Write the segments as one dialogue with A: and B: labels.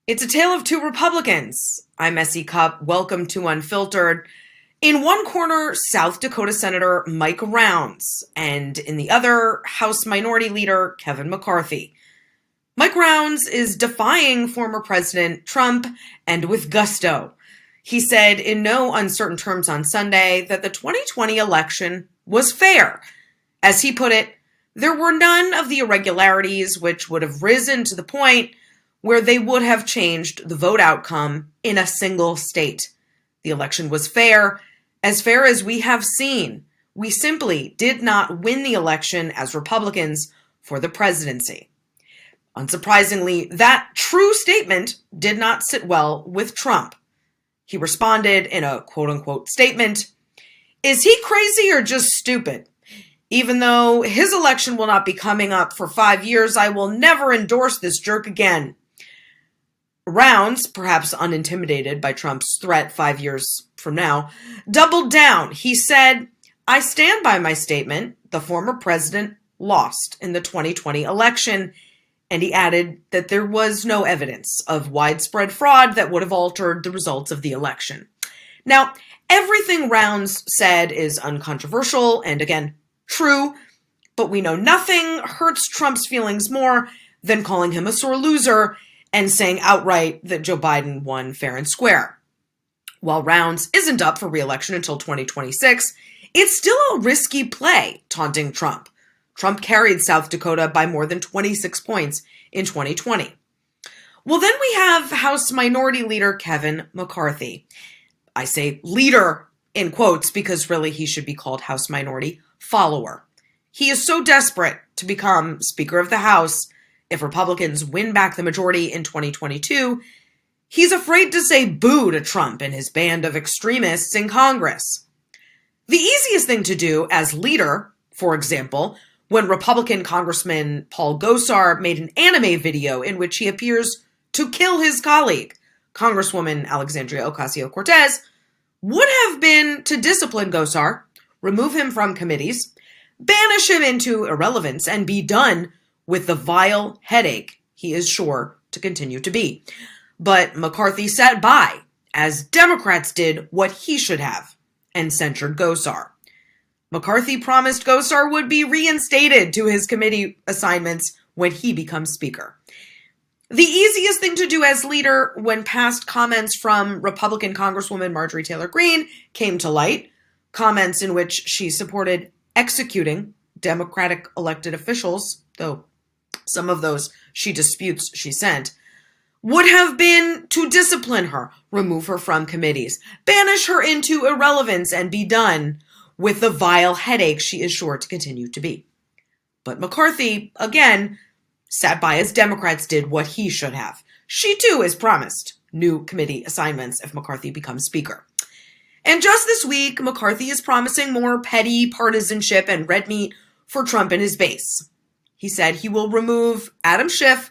A: It's a tale of two Republicans. I'm Essie Cupp. Welcome to Unfiltered. In one corner, South Dakota Senator Mike Rounds, and in the other, House Minority Leader Kevin McCarthy. Mike Rounds is defying former President Trump, and with gusto. He said in no uncertain terms on Sunday that the 2020 election was fair. As he put it, there were none of the irregularities which would have risen to the point where they would have changed the vote outcome in a single state. The election was fair as we have seen. We simply did not win the election as Republicans for the presidency. Unsurprisingly, that true statement did not sit well with Trump. He responded in a quote-unquote statement, "Is he crazy or just stupid? Even though his election will not be coming up for 5 years, I will never endorse this jerk again." Rounds, perhaps unintimidated by Trump's threat 5 years from now, doubled down. He said, "I stand by my statement. The former president lost in the 2020 election." And he added that there was no evidence of widespread fraud that would have altered the results of the election. Now, everything Rounds said is uncontroversial and, again, true, but we know nothing hurts Trump's feelings more than calling him a sore loser and saying outright that Joe Biden won fair and square. While Rounds isn't up for re-election until 2026, it's still a risky play, taunting Trump. Trump carried South Dakota by more than 26 points in 2020. Well, then we have House Minority Leader Kevin McCarthy. I say leader in quotes because really he should be called House Minority follower. He is so desperate to become Speaker of the House if Republicans win back the majority in 2022, he's afraid to say boo to Trump and his band of extremists in Congress. The easiest thing to do as leader, for example, when Republican Congressman Paul Gosar made an anime video in which he appears to kill his colleague, Congresswoman Alexandria Ocasio-Cortez, would have been to discipline Gosar, remove him from committees, banish him into irrelevance, and be done with the vile headache he is sure to continue to be. But McCarthy sat by as Democrats did what he should have and censured Gosar. McCarthy promised Gosar would be reinstated to his committee assignments when he becomes Speaker. The easiest thing to do as leader when past comments from Republican Congresswoman Marjorie Taylor Greene came to light, comments in which she supported executing Democratic elected officials, though some of those she disputes she sent, would have been to discipline her, remove her from committees, banish her into irrelevance, and be done with the vile headache she is sure to continue to be. But McCarthy, again, sat by as Democrats did what he should have. She, too, is promised new committee assignments if McCarthy becomes Speaker. And just this week, McCarthy is promising more petty partisanship and red meat for Trump and his base. He said he will remove Adam Schiff,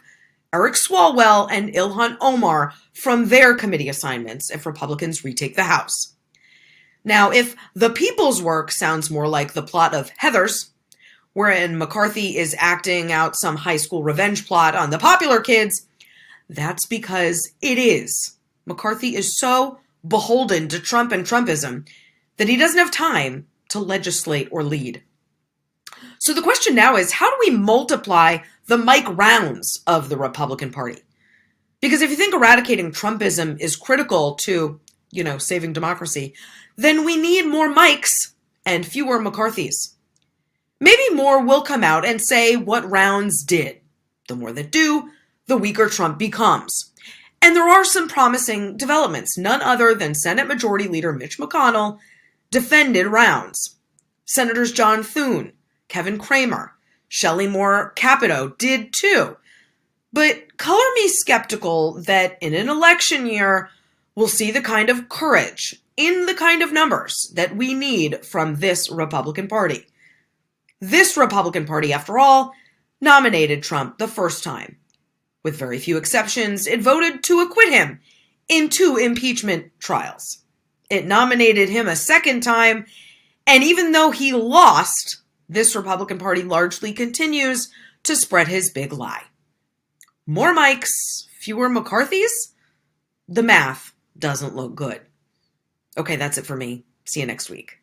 A: Eric Swalwell, and Ilhan Omar from their committee assignments if Republicans retake the House. Now, if the people's work sounds more like the plot of Heathers, wherein McCarthy is acting out some high school revenge plot on the popular kids, that's because it is. McCarthy is so beholden to Trump and Trumpism that he doesn't have time to legislate or lead. So the question now is, how do we multiply the Mike Rounds of the Republican Party? Because if you think eradicating Trumpism is critical to, saving democracy, then we need more Mikes and fewer McCarthys. Maybe more will come out and say what Rounds did. The more that do, the weaker Trump becomes. And there are some promising developments. None other than Senate Majority Leader Mitch McConnell defended Rounds. Senators John Thune, Kevin Cramer, Shelley Moore Capito did too. But color me skeptical that in an election year, we'll see the kind of courage in the kind of numbers that we need from this Republican Party. This Republican Party, after all, nominated Trump the first time. With very few exceptions, it voted to acquit him in 2 impeachment trials. It nominated him a second time, and even though he lost, this Republican Party largely continues to spread his big lie. More Mikes, fewer McCarthys, the math doesn't look good. Okay, that's it for me. See you next week.